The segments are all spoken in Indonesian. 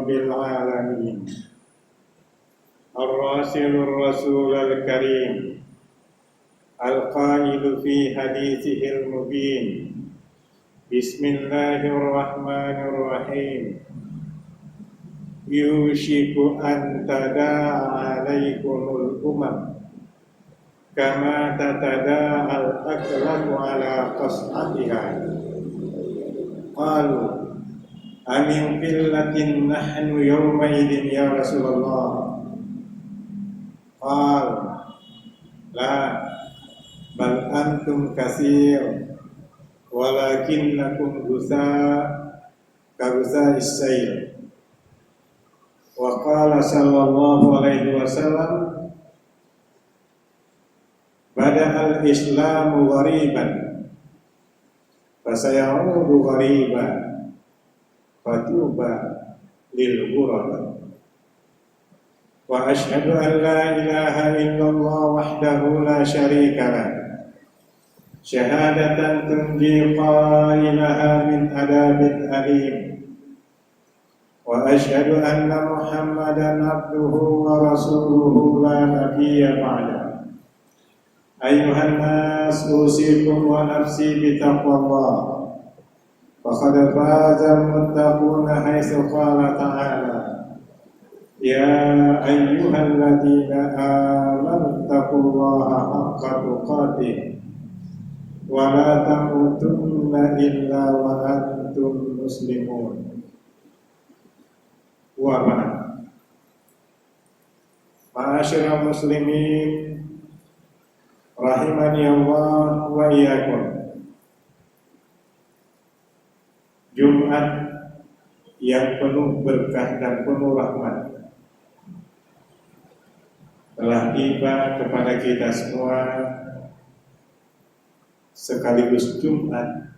رب العالمين الراسل الرسول الكريم القائل في حديثه المبين بسم الله الرحمن الرحيم يوشك أن تداعى عليكم الأمم كما تتداعى الأكلة على قصعتها قالوا أمن قلة نحن يومئذ يا رسول الله قال لا بل أنتم كثير ولكنكم غثاء كغثاء السيل وقال صلى الله عليه وسلم بدأ الإسلام غريبا فسيعود غريبا فطوبى للغرباء وأشهد أن لا إله إلا الله وحده لا شريك له شهادة تنجي قائلها من عذاب أليم وأشهد أن محمدا عبده ورسوله لا نبي بعده أيها الناس أوصيكم ونفسي بتقوى الله فقد فاز المتقون حيث قال تعالى يا أيها الذين آمنوا اتقوا الله حق تقاته ولا تموتن إلا وأنتم مسلمون وبعد Ma'asyiral muslimin rahimani Allah wa iyyakum. Jumat yang penuh berkah dan penuh rahmat telah tiba kepada kita semua, sekaligus Jumat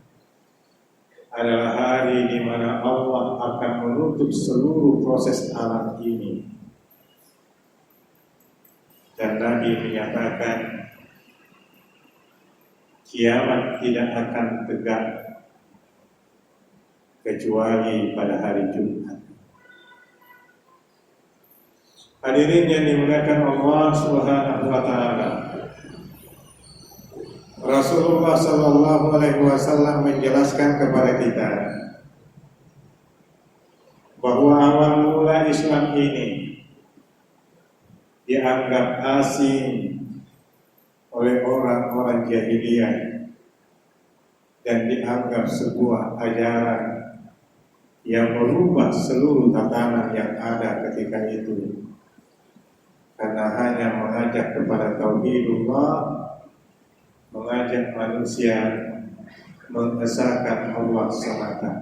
adalah hari di mana Allah akan menutup seluruh proses alam ini. Dan Nabi menyatakan kiamat tidak akan tegak kecuali pada hari Jumat. Hadirin yang dimuliakan Allah Subhanahu wa taala. Rasulullah sallallahu alaihi wasallam menjelaskan kepada kita bahwa awal mula Islam ini dianggap asing oleh orang-orang jahiliyah dan dianggap sebuah ajaran yang merubah seluruh tatanan yang ada ketika itu, karena hanya mengajak kepada tauhidullah, mengajak manusia mengesahkan Allah semata.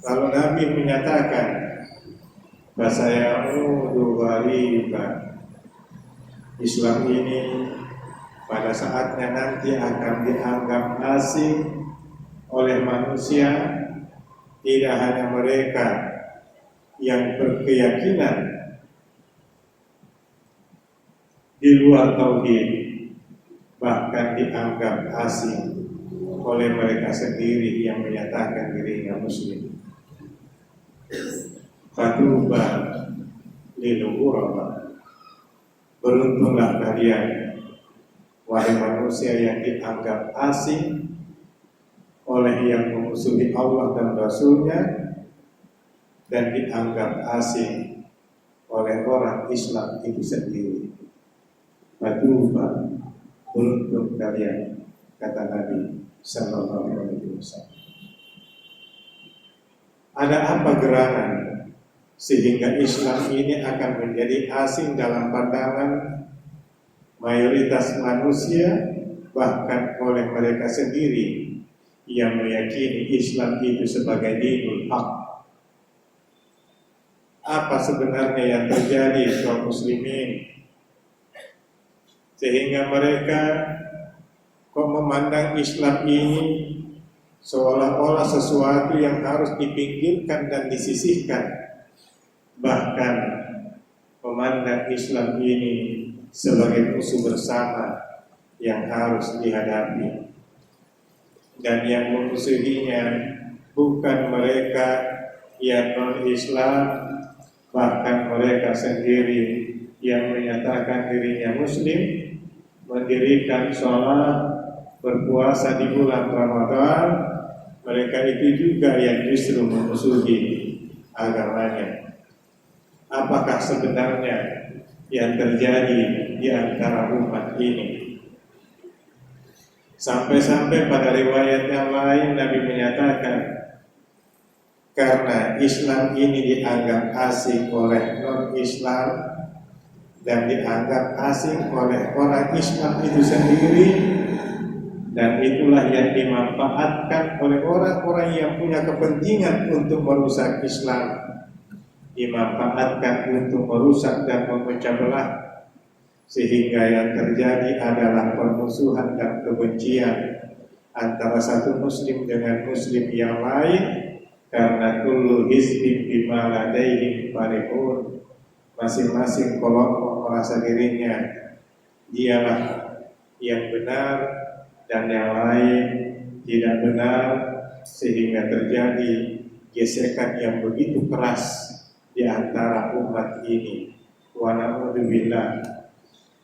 Lalu Nabi menyatakan Fasayaudu ghariban, Islam ini pada saatnya nanti akan dianggap asing oleh manusia. Tidak hanya mereka yang berkeyakinan di luar tauhid, bahkan dianggap asing oleh mereka sendiri yang menyatakan dirinya muslim. Fatuba lil ghuraba, beruntunglah kalian wahai manusia yang dianggap asing oleh yang memusuhi Allah dan Rasulnya, dan dianggap asing oleh orang Islam itu sendiri. Fatuba, beruntung kalian, kata Nabi sallallahu alaihi wasallam. Ada apa gerangan sehingga Islam ini akan menjadi asing dalam pandangan mayoritas manusia, bahkan oleh mereka sendiri yang meyakini Islam itu sebagai dinul haq? Apa sebenarnya yang terjadi kaum muslimin sehingga mereka kok memandang Islam ini seolah-olah sesuatu yang harus dipinggirkan dan disisihkan, bahkan memandang Islam ini sebagai musuh bersama yang harus dihadapi. Dan yang memusuhinya bukan mereka yang non-Islam, bahkan mereka sendiri yang menyatakan dirinya Muslim, mendirikan sholat, berpuasa di bulan Ramadan, mereka itu juga yang justru memusuhi agamanya. Apakah sebenarnya yang terjadi di antara umat ini? Sampai-sampai pada riwayat yang lain Nabi menyatakan, karena Islam ini dianggap asing oleh non-Islam dan dianggap asing oleh orang Islam itu sendiri, dan itulah yang dimanfaatkan oleh orang-orang yang punya kepentingan untuk merusak Islam, dimanfaatkan untuk merusak dan memecah belah, sehingga yang terjadi adalah permusuhan dan kebencian antara satu muslim dengan muslim yang lain, karena kullu hizbin bima ladaihim farihun. Masing-masing kelompok merasa dirinya dialah yang benar dan yang lain tidak benar, sehingga terjadi gesekan yang begitu keras di antara umat ini. Wa na'udzubillah.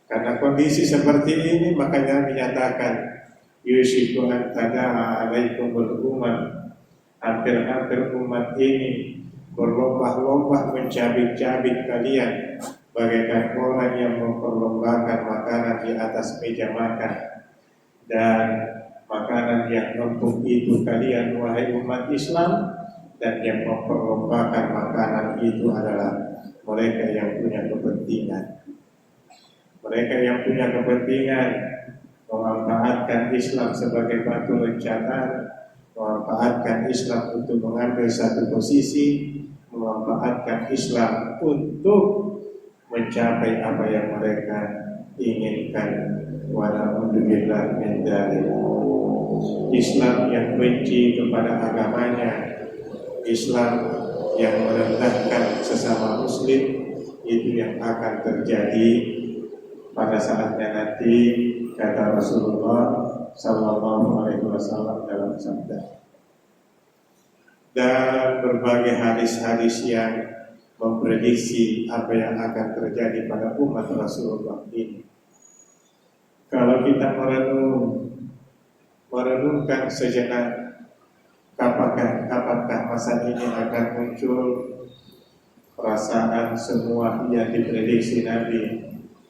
Karena kondisi seperti ini, makanya dinyatakan yushiku an tada'a alaikumul umam, hampir-hampir umat ini berlomba-lomba mencabik-cabik kalian bagaikan orang yang memperlombakan makanan di atas meja makan, dan makanan yang empuk itu kalian wahai umat Islam, dan yang memperlombakan makanan itu adalah mereka yang punya kepentingan. Mereka yang punya kepentingan memanfaatkan Islam sebagai batu loncatan, memanfaatkan Islam untuk mengambil satu posisi, memanfaatkan Islam untuk mencapai apa yang mereka inginkan. Wa na'udzubillah min dzalik. Islam yang benci kepada agamanya, Islam yang merendahkan sesama muslim, itu yang akan terjadi pada saatnya nanti, kata Rasulullah Sallallahu Alaihi Wasallam dalam sabda. Dan berbagai hadis-hadis yang memprediksi apa yang akan terjadi pada umat Rasulullah ini. Kalau kita merenungkan sejenak, apakah masa ini akan muncul perasaan semua yang diprediksi Nabi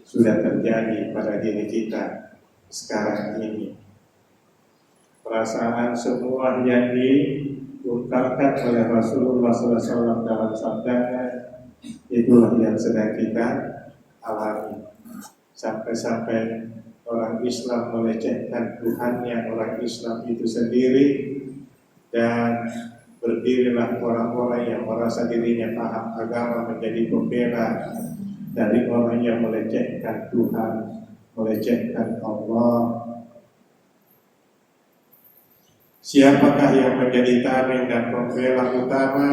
sudah terjadi pada diri kita sekarang ini. Perasaan semua yang diungkapkan oleh Rasulullah SAW dalam sabdanya, itulah yang sedang kita alami. Sampai-sampai orang Islam melecehkan Tuhannya, orang Islam itu sendiri, dan berdirilah orang-orang yang merasa dirinya paham agama menjadi pembela dari orang yang melecehkan Tuhan, melecehkan Allah. Siapakah yang menjadi tameng dan pembela utama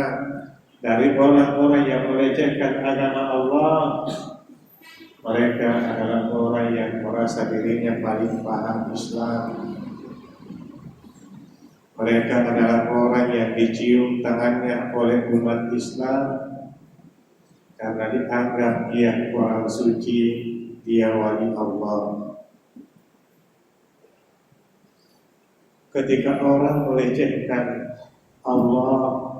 dari orang-orang yang melecehkan agama Allah? Mereka adalah orang yang merasa dirinya paling paham Islam. Mereka adalah orang yang dicium tangannya oleh umat Islam karena dianggap dia orang suci, dia wali Allah. Ketika orang melecehkan Allah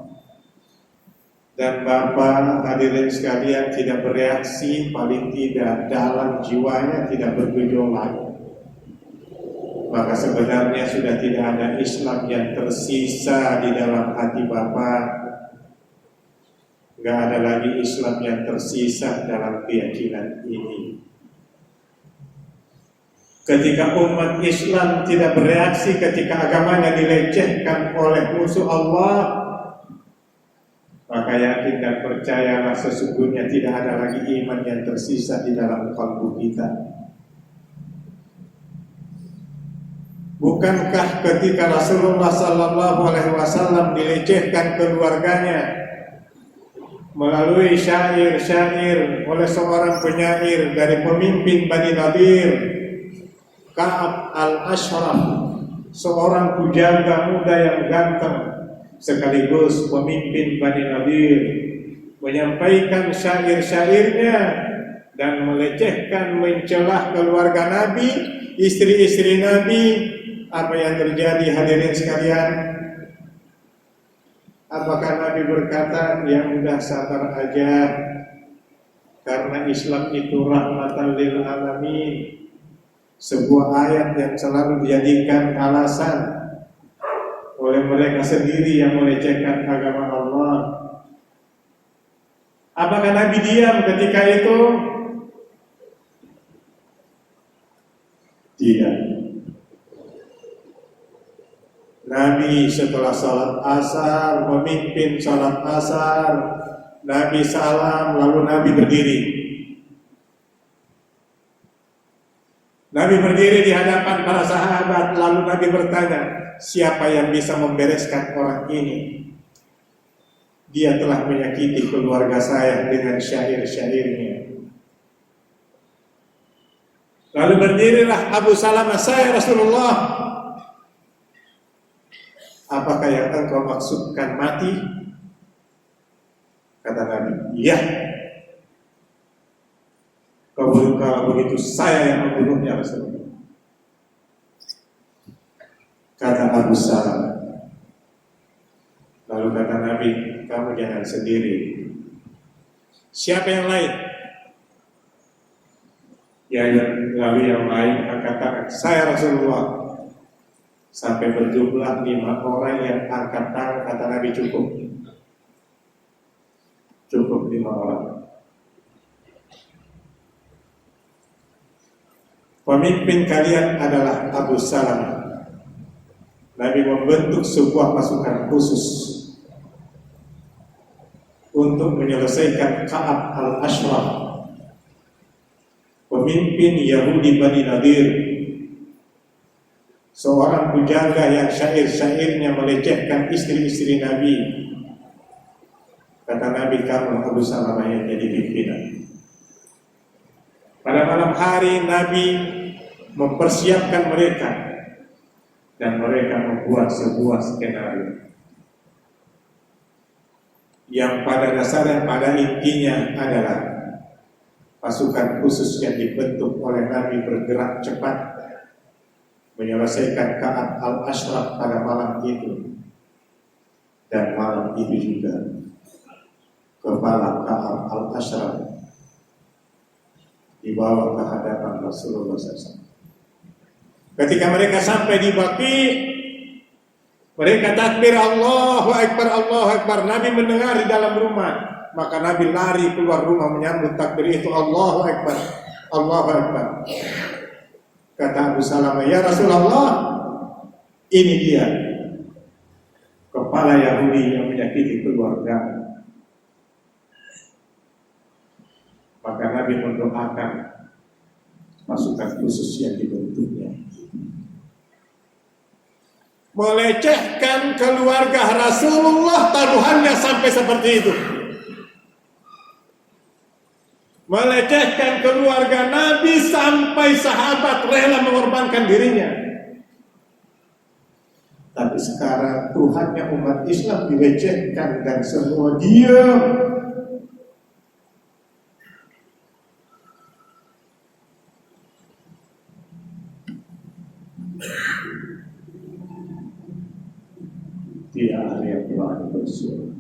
dan Bapak hadirin sekalian tidak bereaksi, paling tidak dalam jiwanya tidak bergejolak, maka sebenarnya sudah tidak ada Islam yang tersisa di dalam hati Bapak. Gak ada lagi Islam yang tersisa dalam keyakinan ini. Ketika umat Islam tidak bereaksi ketika agamanya dilecehkan oleh musuh Allah, maka yakin dan percayalah sesungguhnya tidak ada lagi iman yang tersisa di dalam kalbu kita. Bukankah ketika Rasulullah SAW dilecehkan keluarganya melalui syair-syair oleh seorang penyair dari pemimpin Bani Nadir, Ka'ab al-Ashraf, seorang pujangga muda yang ganteng, sekaligus pemimpin Bani Nadir, menyampaikan syair-syairnya dan melecehkan, mencelah keluarga Nabi, istri-istri Nabi. Apa yang terjadi hadirin sekalian? Apakah Nabi berkata, ya udah sabar aja, karena Islam itu rahmatan lil alamin? Sebuah ayat yang selalu dijadikan alasan oleh mereka sendiri yang melecehkan agama Allah. Apakah Nabi diam ketika itu? Tidak. Nabi setelah salat asar, memimpin salat asar, Nabi salam, lalu Nabi berdiri. Nabi berdiri di hadapan para sahabat, lalu Nabi bertanya, siapa yang bisa membereskan orang ini? Dia telah menyakiti keluarga saya dengan syair-syairnya. Lalu berdirilah Abu Salamah, saya Rasulullah. Apakah yang engkau maksudkan mati? Kata Nabi, iya. Kalau begitu saya yang membunuhnya Rasulullah. Kata Abu Salamah. Lalu kata Nabi, kamu jangan sendiri. Siapa yang lain? Lalu yang lain angkat tangan, saya Rasulullah. Sampai berjumlah 5 orang yang angkat tangan. Kata Nabi, cukup 5 orang. Pemimpin kalian adalah Abu Salamah. Nabi membentuk sebuah pasukan khusus untuk menyelesaikan Ka'ab al-Ashraf, pemimpin Yahudi Bani Nadir, seorang pujangga yang syair-syairnya melecehkan istri-istri Nabi. Kata Nabi, kamu Abu Salamah yang jadi pimpinan. Pada malam hari Nabi mempersiapkan mereka dan mereka membuat sebuah skenario yang pada dasarnya, pada intinya adalah pasukan khusus yang dibentuk oleh Nabi bergerak cepat menyelesaikan Ka'ab al-Ashraf pada malam itu. Dan malam itu juga kepala Ka'ab al-Ashraf dibawa ke hadapan Rasulullah SAW. Ketika mereka sampai di Baqi, mereka takbir Allahu Akbar, Allahu Akbar. Nabi mendengar di dalam rumah, maka Nabi lari keluar rumah menyambut takbir itu, Allahu Akbar, Allahu Akbar. Kata Abu Salamah, ya Rasulullah, ini dia kepala Yahudi yang menyakiti keluarga. Maka Nabi mendoakan pasukan khusus yang dibentuknya. Melecehkan keluarga Rasulullah, taruhannya sampai seperti itu. Melecehkan keluarga Nabi sampai sahabat rela mengorbankan dirinya. Tapi sekarang Tuhannya umat Islam dilecehkan dan semua diam. Tidak ada yang berani bersuara.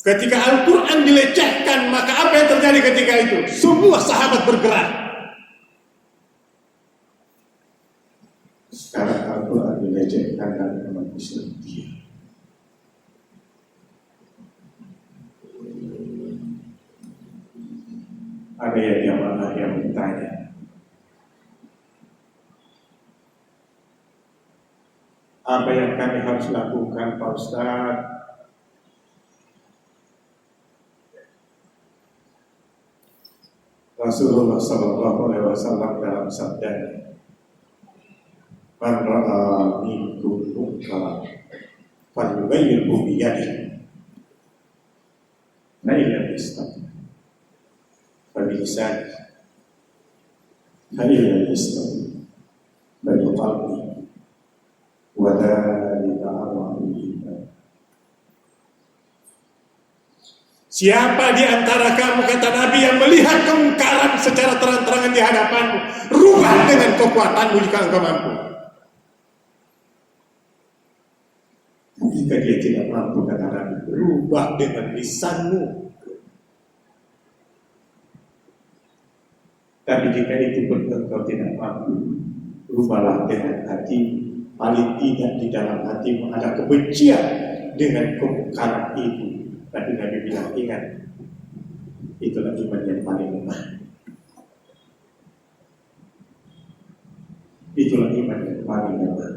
Ketika Al-Quran dilecehkan, maka apa yang terjadi ketika itu? Semua sahabat bergerak. Sekarang Al-Quran dilecehkan dan umat Islam diam. Ada yang jamaah yang bertanya, apa yang kami harus lakukan Pak Ustaz? Rasulullah SAW dalam sabdanya, man ra'a minkum munkaran falyughayyirhu biyadihi, fa in lam yastati' fa bilisanihi, fa in lam yastati' fa biqalbihi, Siapa di antara kamu, kata Nabi, yang melihat kemungkaran secara terang-terangan di hadapanmu, rubah dengan kekuatanmu jika engkau mampu. Jika dia tidak mampu, kata Nabi, rubah dengan lisanmu. Tapi jika itu pun engkau tidak mampu, rubahlah dengan hati. Paling tidak di dalam hatimu ada kebencian dengan kemungkaran itu. Tapi Nabi bilang, ingat, itulah iman yang paling lemah. Itulah iman yang paling lemah.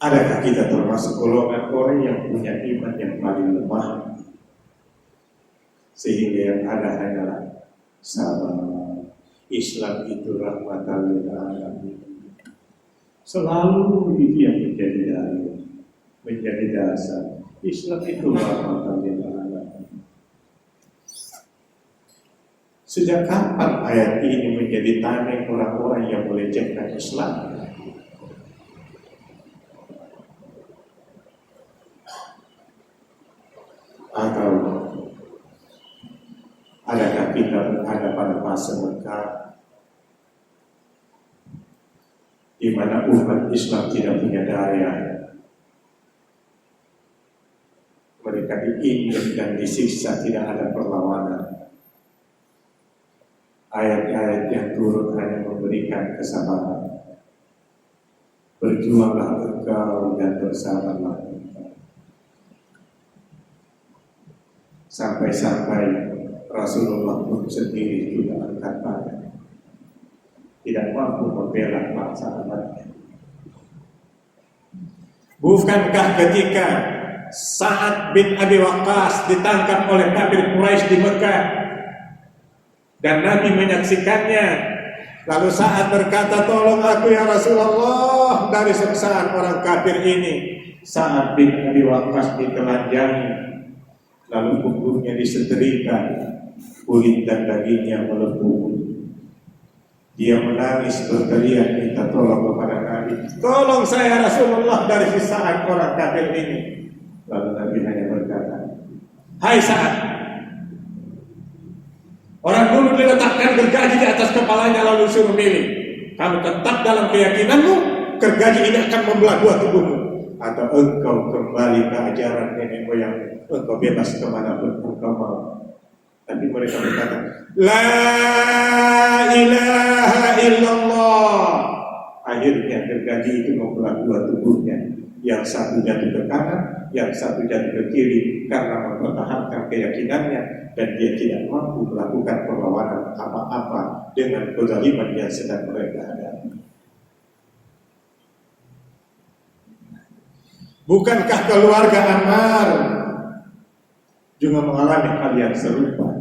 Adakah kita termasuk golongan orang yang punya iman yang paling lemah, sehingga yang ada hanyalah sabar? Islam itu rahmatan lil alamin. Selalu itu yang menjadi dalil, menjadi dasar. Islam itu rahmatan lil alamin. Sejak kapan ayat ini menjadi tameng orang-orang yang melecehkan Islam? Atau adakah kita berada pada fase Mekah di mana umat Islam tidak punya daya, mereka diinjak dan disiksa, tidak ada perlawanan. Ayat-ayat yang turun hanya memberikan kesabaran. Berjuanglah engkau dan bersabarlah engkau. Sampai-sampai Rasulullah pun sendiri juga angkat tangan, tidak mampu membela para sahabatnya. Bukankah ketika Sa'ad bin Abi Waqqas ditangkap oleh kafir Quraisy di Mekah dan Nabi menyaksikannya, lalu Sa'ad berkata, tolong aku ya Rasulullah dari siksaan orang kafir ini. Sa'ad bin Abi Waqqas ditelanjangi, lalu punggungnya disetrika, kulit dan dagingnya melepuh. Dia menangis berteriak minta tolong kepada Nabi, tolong saya Rasulullah dari siksaan orang kafir ini. Lalu Nabi hanya berkata, hai Sa'ad, orang dulu diletakkan gergaji di atas kepalanya lalu suruh milih, kamu tetap dalam keyakinanmu gergaji ini akan membelah dua tubuhmu, atau engkau kembali ke ajaran nenek moyangmu, engkau bebas kemanapun engkau mau. Tapi mereka berkata, la ilaha illallah. Akhirnya gergaji itu membelah dua tubuhnya, yang satu jatuh ke kanan, yang satu jatuh ke kiri, karena mempertahankan keyakinannya, dan dia tidak mampu melakukan perlawanan apa-apa dengan kezaliman yang sedang mereka hadapi. Bukankah keluarga Ammar juga mengalami hal yang serupa?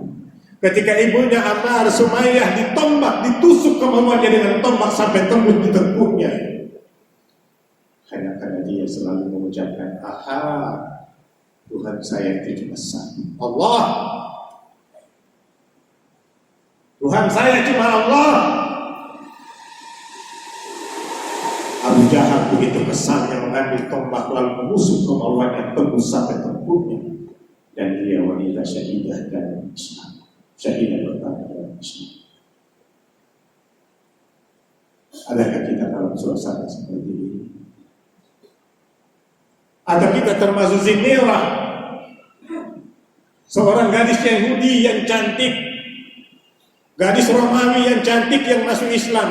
Ketika ibunya Ammar, Sumayyah, ditombak, ditusuk kemauannya dengan tombak sampai tembus di tengkuknya, hanya karena dia selalu mengucapkan, aha, Tuhan saya itu cuma satu, Allah. Tuhan saya cuma Allah. Abu Jahal begitu kesalnya mengambil tombak lalu menusuk kemauannya tembus sampai tengkuknya, dan dia wanita syahidah dalam Islam. Syahidah bertahan dalam Islam. Adakah kita dalam suasana seperti ini? Atau kita termasuk Zinera, seorang gadis Yahudi yang cantik, gadis Romawi yang cantik yang masuk Islam,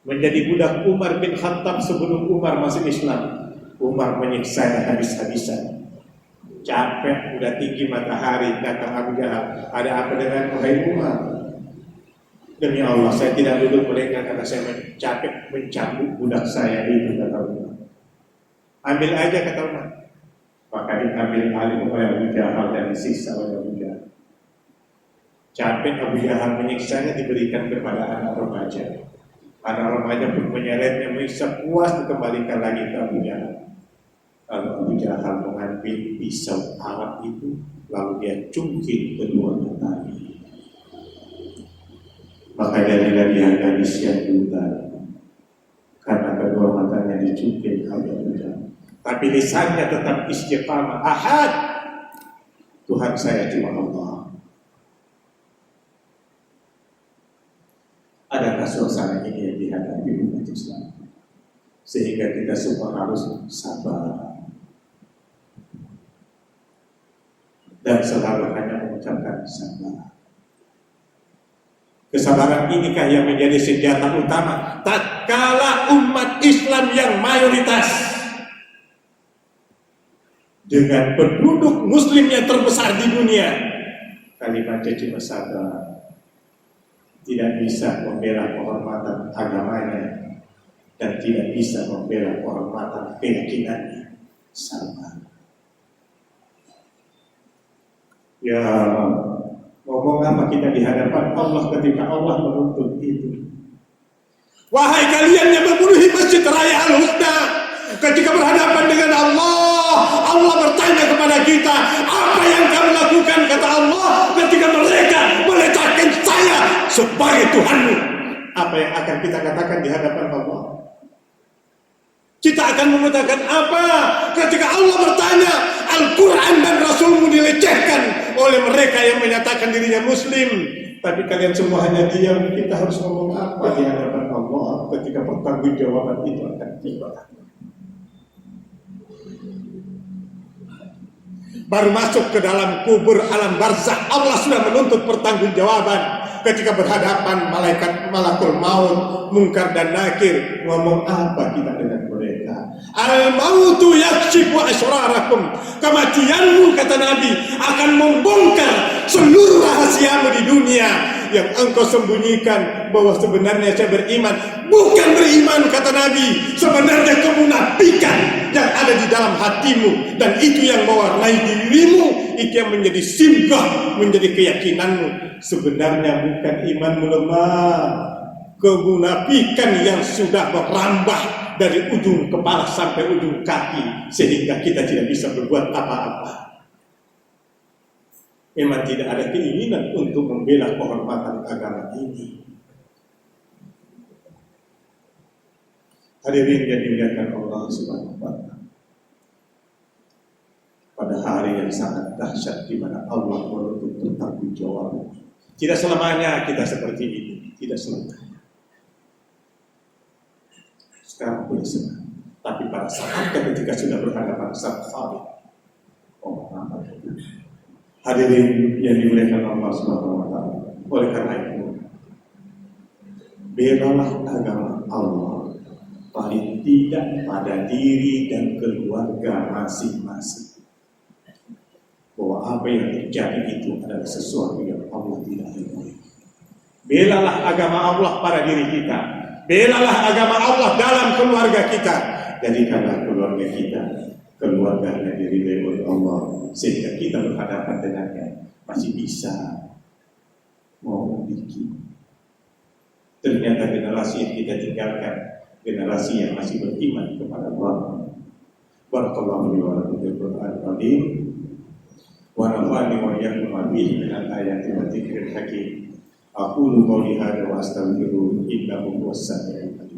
menjadi budak Umar bin Khattab sebelum Umar masuk Islam. Umar menyiksanya habis-habisan. Capek, udah tinggi matahari, datang Abu Jahal, ada apa dengan wahai Umar? Demi Allah, saya tidak duduk mereka karena saya capek mencambuk budak saya itu, kata Umar. Ambil aja, kata Umar. Maka diambil alih oleh Abu Jahal dan disiksa oleh Abu Jahal. Capek Abu Jahal menyiksanya diberikan kepada anak remaja. Anak remaja pun menyeretnya, menyiksa, puas dikembalikan lagi ke Abu Jahal. Lalu Abu Jahal mengambil pisau Arab itu, lalu dia cungkit kedua matanya. Maka jadilah dia gadis yang buta, karena kedua matanya dicungkit oleh Abu Jahal. tapi lisannya tetap istiqamah, ahad, Tuhan saya cuma Allah. Adakah suasana ini yang dihadapi umat Islam? Sehingga kita semua harus sabar dan selalu hanya mengucapkan sabar. Kesabaran inikah yang menjadi senjata utama tatkala umat Islam yang mayoritas dengan penduduk muslim yang terbesar di dunia, kalimatnya cuma sabar, tidak bisa membela kehormatan agamanya dan tidak bisa membela kehormatan keyakinannya. Sabar. Ya, ngomong apa kita di hadapan Allah ketika Allah menuntut itu? Wahai kalian yang memenuhi Masjid Raya Al-Husna, ketika berhadapan dengan Allah, Allah bertanya kepada kita, apa yang kamu lakukan? Kata Allah, ketika mereka meletakkan saya sebagai Tuhanmu. Apa yang akan kita katakan di hadapan Allah? Kita akan mengatakan apa ketika Allah bertanya, Al-Quran dan Rasulmu dilecehkan oleh mereka yang menyatakan dirinya Muslim, tapi kalian semua hanya diam. Kita harus ngomong apa di hadapan Allah ketika pertanggungjawaban itu akan tiba? Baru masuk ke dalam kubur alam barzakh, Allah sudah menuntut pertanggungjawaban. Ketika berhadapan malakul maut, Munkar dan Nakir, ngomong apa kita dengan mereka? Al-mautu yakshifu asrarakum. Kematianmu, kata Nabi, akan membongkar seluruh rahasiamu di dunia yang engkau sembunyikan. Bahwa sebenarnya saya beriman. Bukan beriman, kata Nabi, sebenarnya kemunafikan yang ada di dalam hatimu, dan itu yang mewarnai dirimu, itu yang menjadi singgah, menjadi keyakinanmu. Sebenarnya bukan imanmu lemah, kemunafikan yang sudah merambah dari ujung kepala sampai ujung kaki, sehingga kita tidak bisa berbuat apa-apa. Memang tidak ada keinginan untuk membela kehormatan agama ini. Hadirin yang dimuliakan Allah Subhanahu wa Ta'ala, pada hari yang sangat dahsyat di mana Allah menuntut pertanggungjawaban. Tidak selamanya kita seperti ini, tidak selamanya. Sekarang boleh senang, tapi pada saat ketika sudah berhadapan sama Sabit, hadirin yang dimuliakan Allah Subhanahu wa Ta'ala, oleh karena itu, belalah agama Allah, paling tidak pada diri dan keluarga masing-masing. Bahwa apa yang terjadi itu adalah sesuatu yang Allah tidak ridhoi. Belalah agama Allah pada diri kita, belalah agama Allah dalam keluarga kita. Jadikanlah keluarga kita keluarga yang diridhoi oleh Allah, sehingga kita berhadapan dengannya masih bisa mau bikin. Ternyata generasi yang kita tinggalkan, generasi yang masih beriman kepada Allah. Barakallahu li wa lakum fil Qur'anil azim. Wa nafa'ani wa iyyakum bihi min al-ayati wa dzikril hakim. Aqulu qawli hadza wa astaghfiru innahu huwas sami'ul alim.